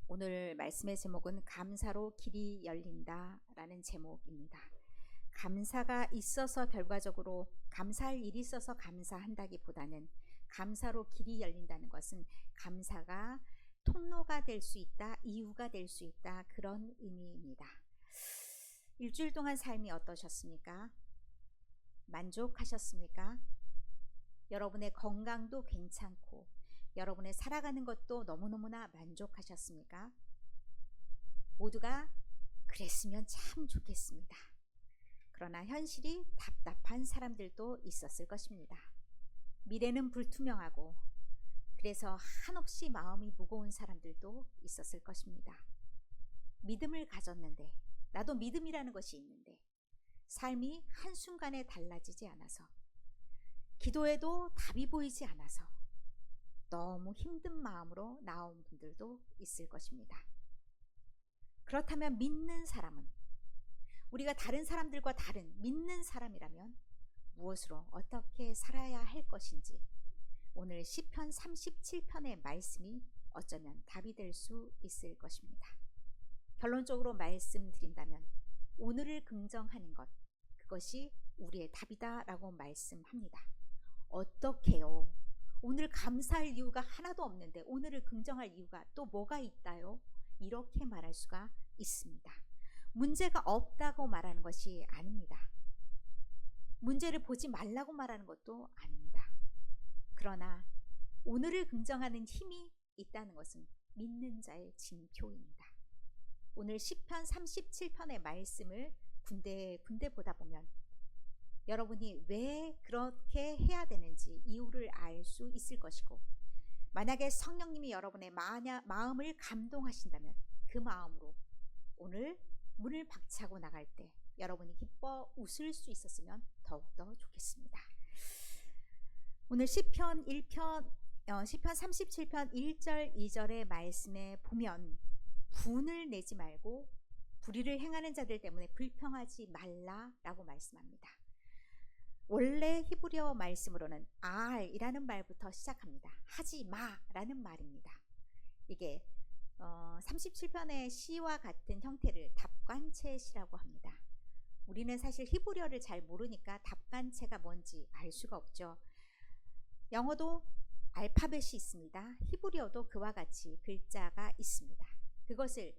오늘 말씀의 제목은 감사로 길이 열린다라는 제목입니다. 감사가 있어서 결과적으로 감사할 일이 있어서 감사한다기보다는 감사로 길이 열린다는 것은 감사가 통로가 될 수 있다, 이유가 될 수 있다, 그런 의미입니다. 일주일 동안 삶이 어떠셨습니까? 만족하셨습니까? 여러분의 건강도 괜찮고 여러분의 살아가는 것도 너무너무나 만족하셨습니까? 모두가 그랬으면 참 좋겠습니다. 그러나 현실이 답답한 사람들도 있었을 것입니다. 미래는 불투명하고 그래서 한없이 마음이 무거운 사람들도 있었을 것입니다. 믿음을 가졌는데, 나도 믿음이라는 것이 있는데 삶이 한순간에 달라지지 않아서, 기도해도 답이 보이지 않아서 너무 힘든 마음으로 나온 분들도 있을 것입니다. 그렇다면 믿는 사람은, 우리가 다른 사람들과 다른 믿는 사람이라면 무엇으로 어떻게 살아야 할 것인지, 오늘 시편 37편의 말씀이 어쩌면 답이 될 수 있을 것입니다. 결론적으로 말씀드린다면 오늘을 긍정하는 것, 그것이 우리의 답이다 라고 말씀합니다. 어떻게요? 오늘 감사할 이유가 하나도 없는데 오늘을 긍정할 이유가 또 뭐가 있다요? 이렇게 말할 수가 있습니다. 문제가 없다고 말하는 것이 아닙니다. 문제를 보지 말라고 말하는 것도 아닙니다. 그러나 오늘을 긍정하는 힘이 있다는 것은 믿는 자의 징표입니다. 오늘 시편 37편의 말씀을 군데 보다 보면 여러분이 왜 그렇게 해야 되는지 이유를 알 수 있을 것이고, 만약에 성령님이 여러분의 마음을 감동하신다면 그 마음으로 오늘 문을 박차고 나갈 때 여러분이 기뻐 웃을 수 있었으면 더욱더 좋겠습니다. 오늘 시편 37편 1절 2절의 말씀에 보면 분을 내지 말고 불의를 행하는 자들 때문에 불평하지 말라라고 말씀합니다. 원래 히브리어 말씀으로는 알이라는 말부터 시작합니다. 하지 마라는 말입니다. 이게 37편의 시와 같은 형태를 답관체시라고 합니다. 우리는 사실 히브리어를 잘 모르니까 답관체가 뭔지 알 수가 없죠. 영어도 알파벳이 있습니다. 히브리어도 그와 같이 글자가 있습니다. 그것을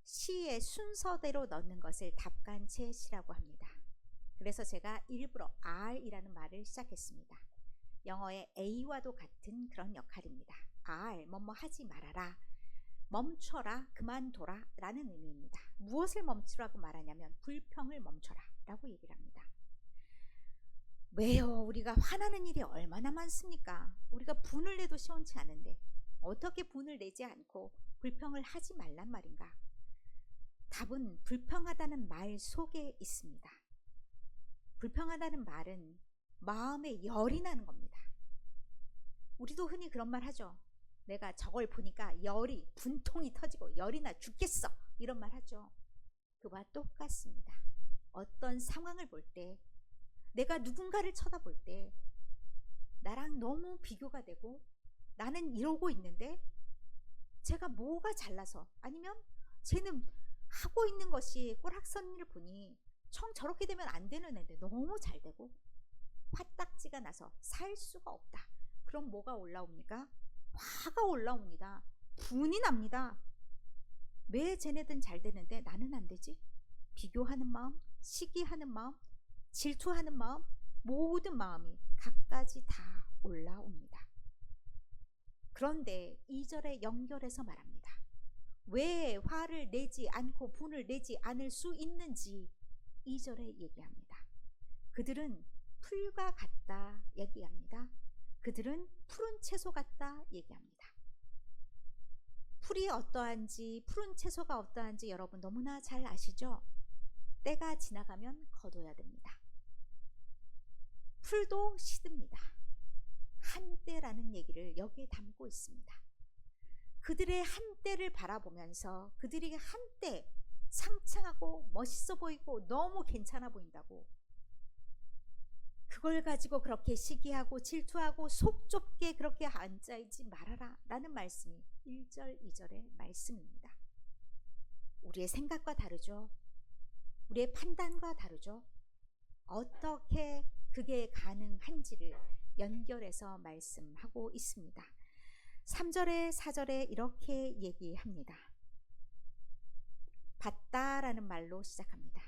시의 순서대로 넣는 것을 답관체시라고 합니다. 그래서 제가 일부러 R이라는 말을 시작했습니다. 영어의 A와도 같은 그런 역할입니다. R, 뭐뭐 하지 말아라, 멈춰라, 그만둬라 라는 의미입니다. 무엇을 멈추라고 말하냐면 불평을 멈춰라 라고 얘기를 합니다. 왜요? 우리가 화나는 일이 얼마나 많습니까? 우리가 분을 내도 시원치 않은데 어떻게 분을 내지 않고 불평을 하지 말란 말인가? 답은 불평하다는 말 속에 있습니다. 불평하다는 말은 마음에 열이 나는 겁니다. 우리도 흔히 그런 말 하죠. 내가 저걸 보니까 분통이 터지고 열이 나 죽겠어, 이런 말 하죠. 그와 똑같습니다. 어떤 상황을 볼 때, 내가 누군가를 쳐다볼 때 나랑 너무 비교가 되고 나는 이러고 있는데 제가 뭐가 잘나서, 아니면 쟤는 하고 있는 것이 꼬락서니를 보니 저렇게 되면 안 되는 애인데 너무 잘 되고 화딱지가 나서 살 수가 없다. 그럼 뭐가 올라옵니까? 화가 올라옵니다. 분이 납니다. 왜 쟤네든 잘 되는데 나는 안 되지? 비교하는 마음, 시기하는 마음, 질투하는 마음, 모든 마음이 갖가지 다 올라옵니다. 그런데 2절에 연결해서 말합니다. 왜 화를 내지 않고 분을 내지 않을 수 있는지 2절에 얘기합니다. 그들은 풀과 같다 얘기합니다. 그들은 푸른 채소 같다 얘기합니다. 풀이 어떠한지, 푸른 채소가 어떠한지 여러분 너무나 잘 아시죠? 때가 지나가면 거둬야 됩니다. 풀도 시듭니다. 한때라는 얘기를 여기에 담고 있습니다. 그들의 한때를 바라보면서 그들이 한때 창창하고 멋있어 보이고 너무 괜찮아 보인다고 그걸 가지고 그렇게 시기하고 질투하고 속 좁게 그렇게 앉아있지 말아라 라는 말씀이 1절, 2절의 말씀입니다. 우리의 생각과 다르죠. 우리의 판단과 다르죠. 어떻게 그게 가능한지를 연결해서 말씀하고 있습니다. 3절에 4절에 이렇게 얘기합니다. 받다라는 말로 시작합니다.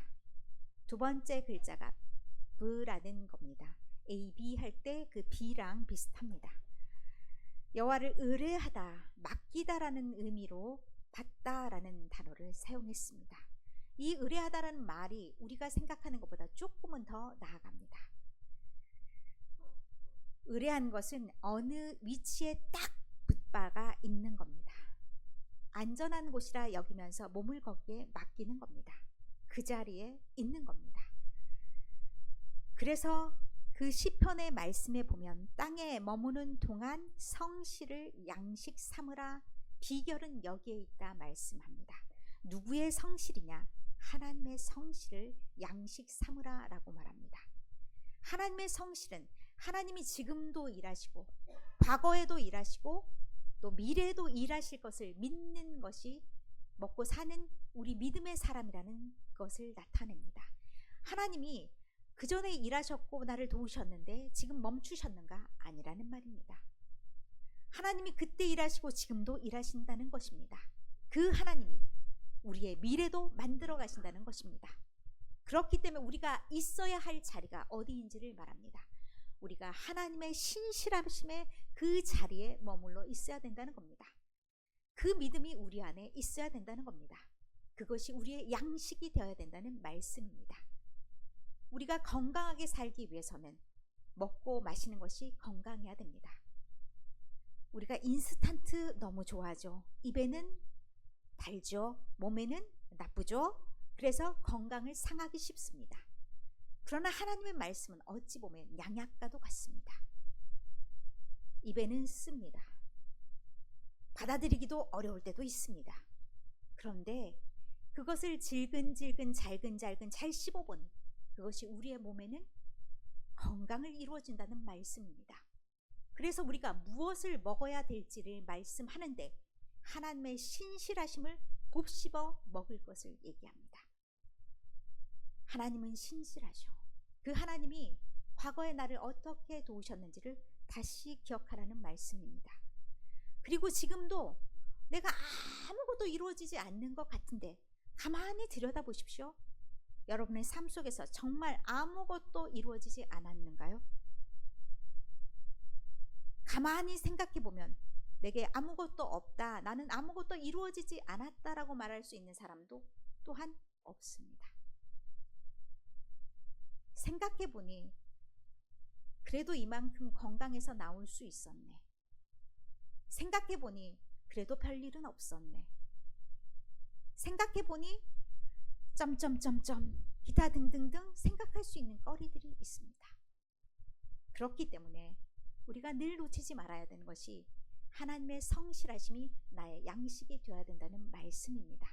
두 번째 글자가 B라는 겁니다. A, B 할 때 그 B랑 비슷합니다. 여호와를 의뢰하다, 맡기다라는 의미로 받다라는 단어를 사용했습니다. 이 의뢰하다라는 말이 우리가 생각하는 것보다 조금은 더 나아갑니다. 의뢰한 것은 어느 위치에 딱 붙박아 있는 겁니다. 안전한 곳이라 여기면서 몸을 거기에 맡기는 겁니다. 그 자리에 있는 겁니다. 그래서 그 시편의 말씀에 보면 땅에 머무는 동안 성실을 양식 삼으라, 비결은 여기에 있다 말씀합니다. 누구의 성실이냐? 하나님의 성실을 양식 삼으라 라고 말합니다. 하나님의 성실은 하나님이 지금도 일하시고 과거에도 일하시고 또 미래에도 일하실 것을 믿는 것이 먹고 사는 우리 믿음의 사람이라는 것을 나타냅니다. 하나님이 그 전에 일하셨고 나를 도우셨는데 지금 멈추셨는가? 아니라는 말입니다. 하나님이 그때 일하시고 지금도 일하신다는 것입니다. 그 하나님이 우리의 미래도 만들어 가신다는 것입니다. 그렇기 때문에 우리가 있어야 할 자리가 어디인지를 말합니다. 우리가 하나님의 신실하심의 그 자리에 머물러 있어야 된다는 겁니다. 그 믿음이 우리 안에 있어야 된다는 겁니다. 그것이 우리의 양식이 되어야 된다는 말씀입니다. 우리가 건강하게 살기 위해서는 먹고 마시는 것이 건강해야 됩니다. 우리가 인스턴트 너무 좋아하죠. 입에는 달죠. 몸에는 나쁘죠. 그래서 건강을 상하기 쉽습니다. 그러나 하나님의 말씀은 어찌 보면 양약과도 같습니다. 입에는 씁니다. 받아들이기도 어려울 때도 있습니다. 그런데 그것을 질근질근 잘근잘근 잘 씹어보니 그것이 우리의 몸에는 건강을 이루어진다는 말씀입니다. 그래서 우리가 무엇을 먹어야 될지를 말씀하는데 하나님의 신실하심을 곱씹어 먹을 것을 얘기합니다. 하나님은 신실하셔. 그 하나님이 과거의 나를 어떻게 도우셨는지를 다시 기억하라는 말씀입니다. 그리고 지금도 내가 아무것도 이루어지지 않는 것 같은데 가만히 들여다보십시오. 여러분의 삶 속에서 정말 아무것도 이루어지지 않았는가요? 가만히 생각해 보면 내게 아무것도 없다, 나는 아무것도 이루어지지 않았다라고 말할 수 있는 사람도 또한 없습니다. 생각해 보니 그래도 이만큼 건강해서 나올 수 있었네. 생각해 보니 그래도 별일은 없었네. 생각해 보니 점점점점 기타 등등등 생각할 수 있는 거리들이 있습니다. 그렇기 때문에 우리가 늘 놓치지 말아야 되는 것이 하나님의 성실하심이 나의 양식이 되어야 된다는 말씀입니다.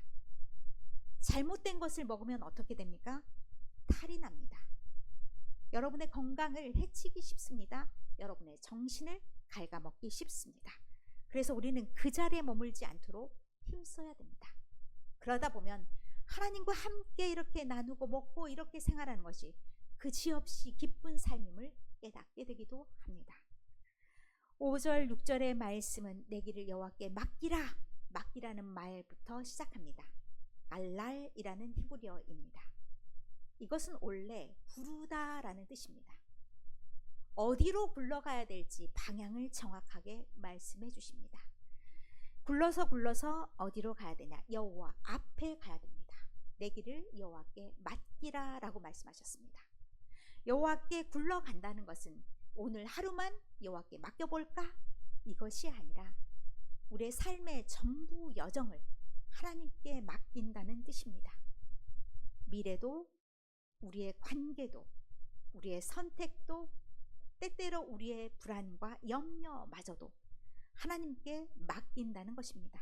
잘못된 것을 먹으면 어떻게 됩니까? 탈이 납니다. 여러분의 건강을 해치기 쉽습니다. 여러분의 정신을 갉아먹기 쉽습니다. 그래서 우리는 그 자리에 머물지 않도록 힘써야 됩니다. 그러다 보면 하나님과 함께 이렇게 나누고 먹고 이렇게 생활하는 것이 그지없이 기쁜 삶임을 깨닫게 되기도 합니다. 5절 6절의 말씀은 내 길을 여호와께 맡기라, 맡기라는 말부터 시작합니다. 알랄이라는 히브리어입니다. 이것은 원래 부르다라는 뜻입니다. 어디로 굴러가야 될지 방향을 정확하게 말씀해 주십니다. 굴러서 어디로 가야 되냐? 여호와 앞에 가야 됩니다. 내 길을 여호와께 맡기라 라고 말씀하셨습니다. 여호와께 굴러간다는 것은 오늘 하루만 여호와께 맡겨볼까? 이것이 아니라 우리의 삶의 전부 여정을 하나님께 맡긴다는 뜻입니다. 미래도, 우리의 관계도, 우리의 선택도, 때때로 우리의 불안과 염려마저도 하나님께 맡긴다는 것입니다.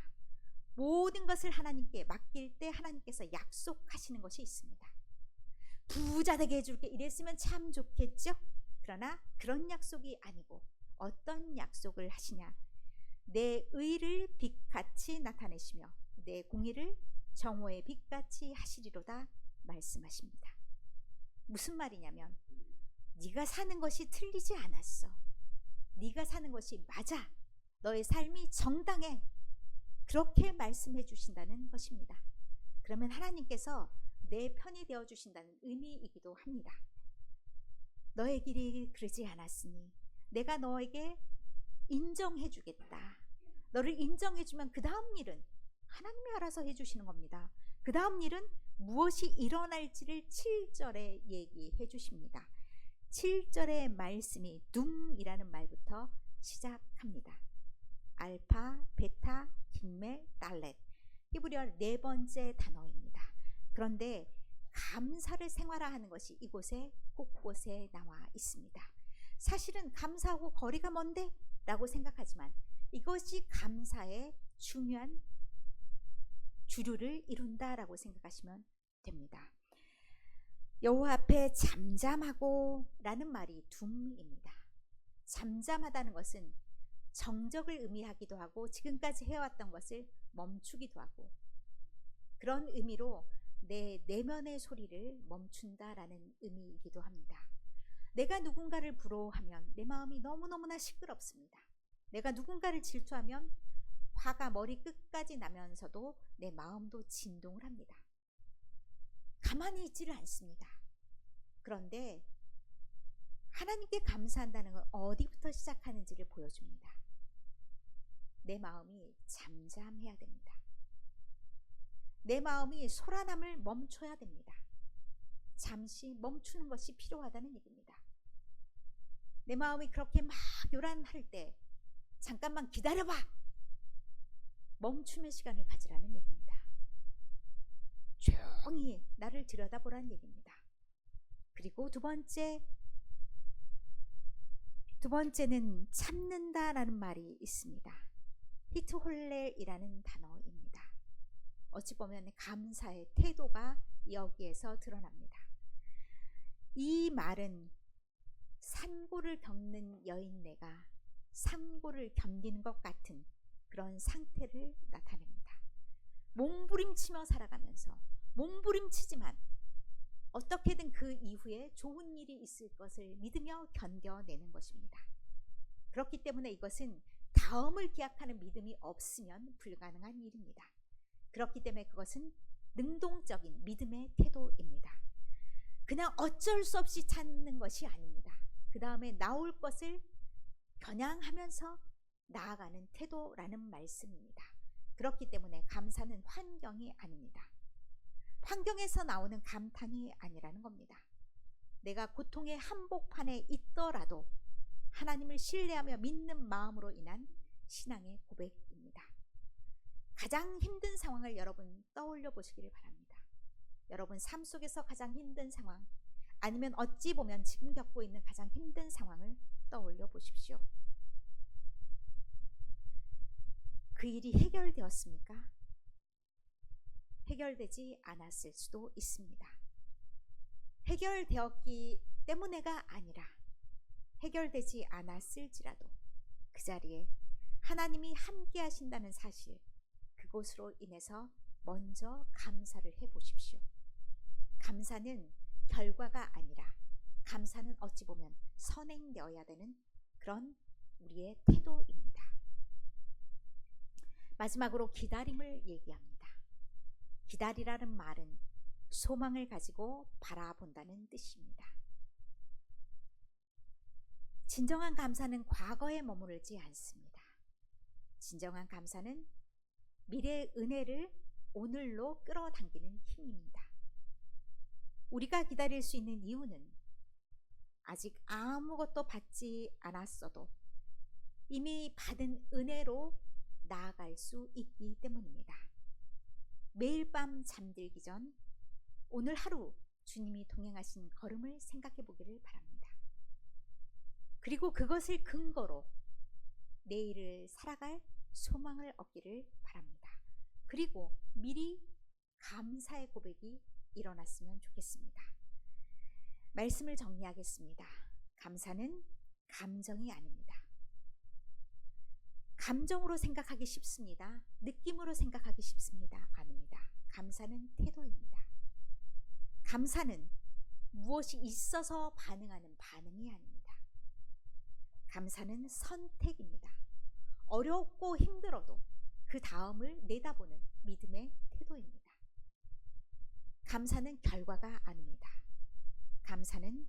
모든 것을 하나님께 맡길 때 하나님께서 약속하시는 것이 있습니다. 부자 되게 해줄게 이랬으면 참 좋겠죠? 그러나 그런 약속이 아니고 어떤 약속을 하시냐? 내 의를 빛같이 나타내시며 내 공의를 정오의 빛같이 하시리로다 말씀하십니다. 무슨 말이냐면 네가 사는 것이 틀리지 않았어. 네가 사는 것이 맞아. 너의 삶이 정당해. 그렇게 말씀해 주신다는 것입니다. 그러면 하나님께서 내 편이 되어 주신다는 의미이기도 합니다. 너의 길이 그러지 않았으니 내가 너에게 인정해 주겠다. 너를 인정해 주면 그 다음 일은 하나님이 알아서 해 주시는 겁니다. 그 다음 일은 무엇이 일어날지를 7절에 얘기해 주십니다. 7절의 말씀이 둥이라는 말부터 시작합니다. 알파, 베타, 긴멜, 달렛. 히브리어 네 번째 단어입니다. 그런데 감사를 생활화하는 것이 이곳에 곳곳에 나와 있습니다. 사실은 감사하고 거리가 먼데? 라고 생각하지만 이것이 감사의 중요한 주류를 이룬다라고 생각하시면 됩니다. 여호와 앞에 잠잠하고 라는 말이 둠입니다. 잠잠하다는 것은 정적을 의미하기도 하고 지금까지 해왔던 것을 멈추기도 하고 그런 의미로 내 내면의 소리를 멈춘다라는 의미이기도 합니다. 내가 누군가를 부러워하면 내 마음이 너무너무나 시끄럽습니다. 내가 누군가를 질투하면 화가 머리 끝까지 나면서도 내 마음도 진동을 합니다. 가만히 있지를 않습니다. 그런데 하나님께 감사한다는 건 어디부터 시작하는지를 보여줍니다. 내 마음이 잠잠해야 됩니다. 내 마음이 소란함을 멈춰야 됩니다. 잠시 멈추는 것이 필요하다는 얘기입니다. 내 마음이 그렇게 막 요란할 때 잠깐만 기다려봐. 멈춤의 시간을 가지라는 얘기입니다. 조용히 나를 들여다보라는 얘기입니다. 그리고 두 번째는 참는다라는 말이 있습니다. 히트홀렐이라는 단어입니다. 어찌 보면 감사의 태도가 여기에서 드러납니다. 이 말은 산고를 겪는 여인네가 산고를 견디는 것 같은 그런 상태를 나타냅니다. 몸부림치며 살아가면서 몸부림치지만 어떻게든 그 이후에 좋은 일이 있을 것을 믿으며 견뎌내는 것입니다. 그렇기 때문에 이것은 다음을 기약하는 믿음이 없으면 불가능한 일입니다. 그렇기 때문에 그것은 능동적인 믿음의 태도입니다. 그냥 어쩔 수 없이 찾는 것이 아닙니다. 그 다음에 나올 것을 겨냥하면서 나아가는 태도라는 말씀입니다. 그렇기 때문에 감사는 환경이 아닙니다. 환경에서 나오는 감탄이 아니라는 겁니다. 내가 고통의 한복판에 있더라도 하나님을 신뢰하며 믿는 마음으로 인한 신앙의 고백입니다. 가장 힘든 상황을 여러분 떠올려 보시기를 바랍니다. 여러분 삶 속에서 가장 힘든 상황, 아니면 어찌 보면 지금 겪고 있는 가장 힘든 상황을 떠올려 보십시오. 그 일이 해결되었습니까? 해결되지 않았을 수도 있습니다. 해결되었기 때문에가 아니라 해결되지 않았을지라도 그 자리에 하나님이 함께 하신다는 사실, 그것으로 인해서 먼저 감사를 해보십시오. 감사는 결과가 아니라 감사는 어찌 보면 선행되어야 되는 그런 우리의 태도입니다. 마지막으로 기다림을 얘기합니다. 기다리라는 말은 소망을 가지고 바라본다는 뜻입니다. 진정한 감사는 과거에 머무르지 않습니다. 진정한 감사는 미래의 은혜를 오늘로 끌어당기는 힘입니다. 우리가 기다릴 수 있는 이유는 아직 아무것도 받지 않았어도 이미 받은 은혜로 나아갈 수 있기 때문입니다. 매일 밤 잠들기 전 오늘 하루 주님이 동행하신 걸음을 생각해 보기를 바랍니다. 그리고 그것을 근거로 내일을 살아갈 소망을 얻기를 바랍니다. 그리고 미리 감사의 고백이 일어났으면 좋겠습니다. 말씀을 정리하겠습니다. 감사는 감정이 아닙니다. 감정으로 생각하기 쉽습니다. 느낌으로 생각하기 쉽습니다. 아닙니다. 감사는 태도입니다. 감사는 무엇이 있어서 반응하는 반응이 아닙니다. 감사는 선택입니다. 어렵고 힘들어도 그 다음을 내다보는 믿음의 태도입니다. 감사는 결과가 아닙니다. 감사는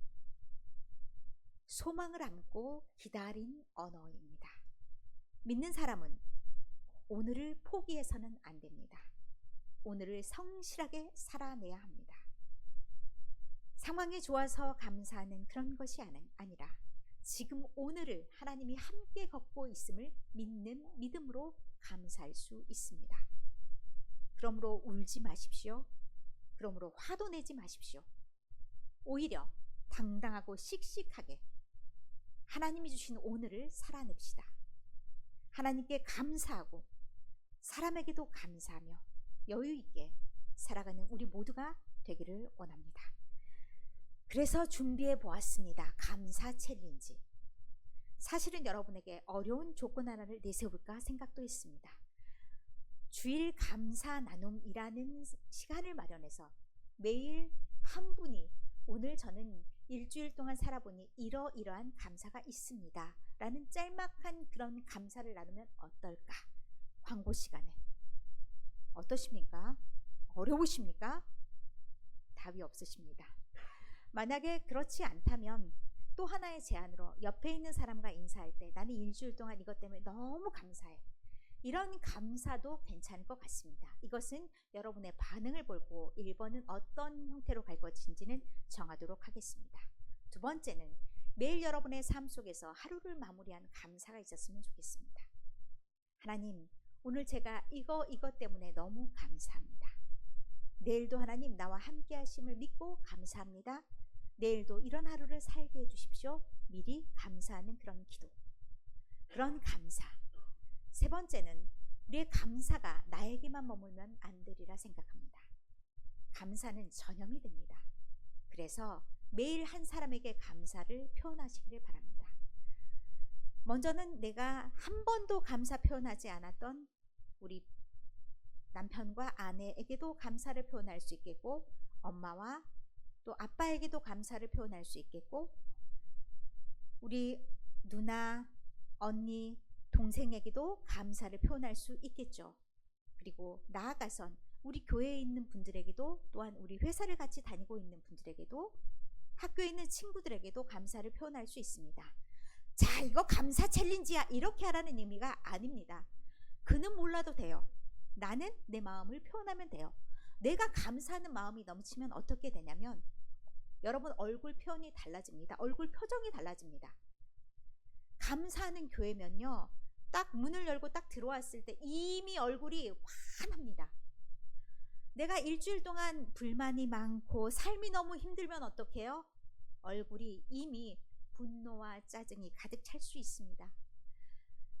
소망을 안고 기다린 언어입니다. 믿는 사람은 오늘을 포기해서는 안 됩니다. 오늘을 성실하게 살아내야 합니다. 상황이 좋아서 감사하는 그런 것이 아니라 지금 오늘을 하나님이 함께 걷고 있음을 믿는 믿음으로 감사할 수 있습니다. 그러므로 울지 마십시오. 그러므로 화도 내지 마십시오. 오히려 당당하고 씩씩하게 하나님이 주신 오늘을 살아냅시다. 하나님께 감사하고 사람에게도 감사하며 여유 있게 살아가는 우리 모두가 되기를 원합니다. 그래서 준비해 보았습니다. 감사 챌린지. 사실은 여러분에게 어려운 조건 하나를 내세울까 생각도 했습니다. 주일 감사 나눔이라는 시간을 마련해서 매일 한 분이 오늘 저는 일주일 동안 살아보니 이러이러한 감사가 있습니다 라는 짤막한 그런 감사를 나누면 어떨까? 광고 시간에 어떠십니까? 어려우십니까? 답이 없으십니다. 만약에 그렇지 않다면 또 하나의 제안으로 옆에 있는 사람과 인사할 때 나는 일주일 동안 이것 때문에 너무 감사해. 이런 감사도 괜찮을 것 같습니다. 이것은 여러분의 반응을 보고 1번은 어떤 형태로 갈 것인지는 정하도록 하겠습니다. 두 번째는 매일 여러분의 삶 속에서 하루를 마무리한 감사가 있었으면 좋겠습니다. 하나님, 오늘 제가 이것 때문에 너무 감사합니다. 내일도 하나님 나와 함께 하심을 믿고 감사합니다. 내일도 이런 하루를 살게 해주십시오. 미리 감사하는 그런 기도, 그런 감사. 세 번째는 우리의 감사가 나에게만 머물면 안 되리라 생각합니다. 감사는 전염이 됩니다. 그래서 매일 한 사람에게 감사를 표현하시기를 바랍니다. 먼저는 내가 한 번도 감사 표현하지 않았던 우리 남편과 아내에게도 감사를 표현할 수 있겠고, 엄마와 또 아빠에게도 감사를 표현할 수 있겠고, 우리 누나, 언니, 동생에게도 감사를 표현할 수 있겠죠. 그리고 나아가선 우리 교회에 있는 분들에게도, 또한 우리 회사를 같이 다니고 있는 분들에게도, 학교에 있는 친구들에게도 감사를 표현할 수 있습니다. 자, 이거 감사 챌린지야 이렇게 하라는 의미가 아닙니다. 그는 몰라도 돼요. 나는 내 마음을 표현하면 돼요. 내가 감사하는 마음이 넘치면 어떻게 되냐면 여러분 얼굴 표현이 달라집니다. 얼굴 표정이 달라집니다. 감사하는 교회면요, 딱 문을 열고 딱 들어왔을 때 이미 얼굴이 환합니다. 내가 일주일 동안 불만이 많고 삶이 너무 힘들면 어떡해요? 얼굴이 이미 분노와 짜증이 가득 찰 수 있습니다.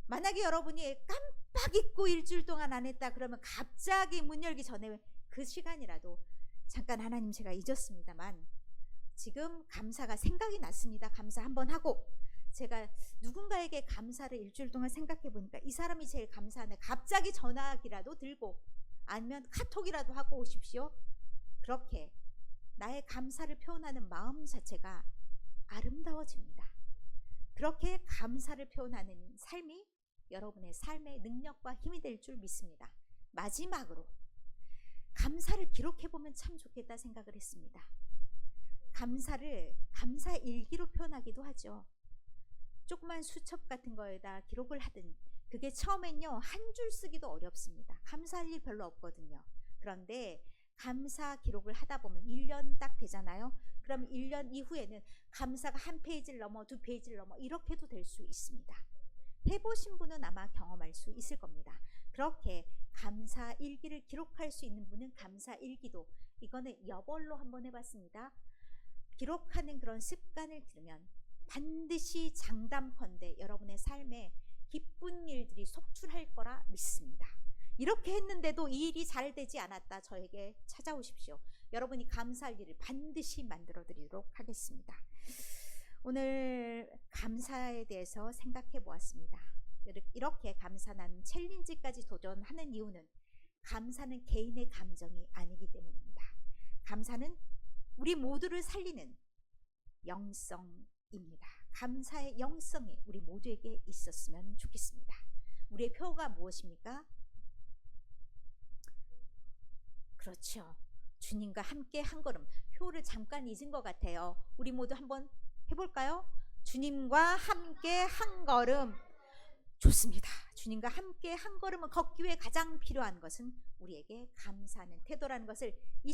만약에 여러분이 깜빡 잊고 일주일 동안 안 했다 그러면 갑자기 문 열기 전에 그 시간이라도 잠깐 하나님 제가 잊었습니다만 지금 감사가 생각이 났습니다. 감사 한번 하고 제가 누군가에게 감사를 일주일 동안 생각해 보니까 이 사람이 제일 감사하네. 갑자기 전화기라도 들고 아니면 카톡이라도 하고 오십시오. 그렇게 나의 감사를 표현하는 마음 자체가 아름다워집니다. 그렇게 감사를 표현하는 삶이 여러분의 삶의 능력과 힘이 될 줄 믿습니다. 마지막으로 감사를 기록해보면 참 좋겠다 생각을 했습니다. 감사를 감사 일기로 표현하기도 하죠. 조그만 수첩 같은 거에다 기록을 하든, 그게 처음엔요 한 줄 쓰기도 어렵습니다. 감사할 일 별로 없거든요. 그런데 감사 기록을 하다 보면 1년 딱 되잖아요. 그럼 1년 이후에는 감사가 한 페이지를 넘어 두 페이지를 넘어 이렇게도 될 수 있습니다. 해보신 분은 아마 경험할 수 있을 겁니다. 그렇게 감사 일기를 기록할 수 있는 분은 감사 일기도, 이거는 여벌로 한번 해봤습니다. 기록하는 그런 습관을 들으면 반드시 장담컨대 여러분의 삶에 기쁜 일들이 속출할 거라 믿습니다. 이렇게 했는데도 이 일이 잘 되지 않았다, 저에게 찾아오십시오. 여러분이 감사할 일을 반드시 만들어 드리도록 하겠습니다. 오늘 감사에 대해서 생각해 보았습니다. 이렇게 감사는 챌린지까지 도전하는 이유는 감사는 개인의 감정이 아니기 때문입니다. 감사는 우리 모두를 살리는 영성입니다. 감사의 영성이 우리 모두에게 있었으면 좋겠습니다. 우리의 표가 무엇입니까? 그렇죠. 주님과 함께 한 걸음. 표를 잠깐 잊은 것 같아요. 우리 모두 한번 해볼까요? 주님과 함께 한 걸음. 좋습니다. 주님과 함께 한 걸음을 걷기 위해 가장 필요한 것은 우리에게 감사하는 태도라는 것을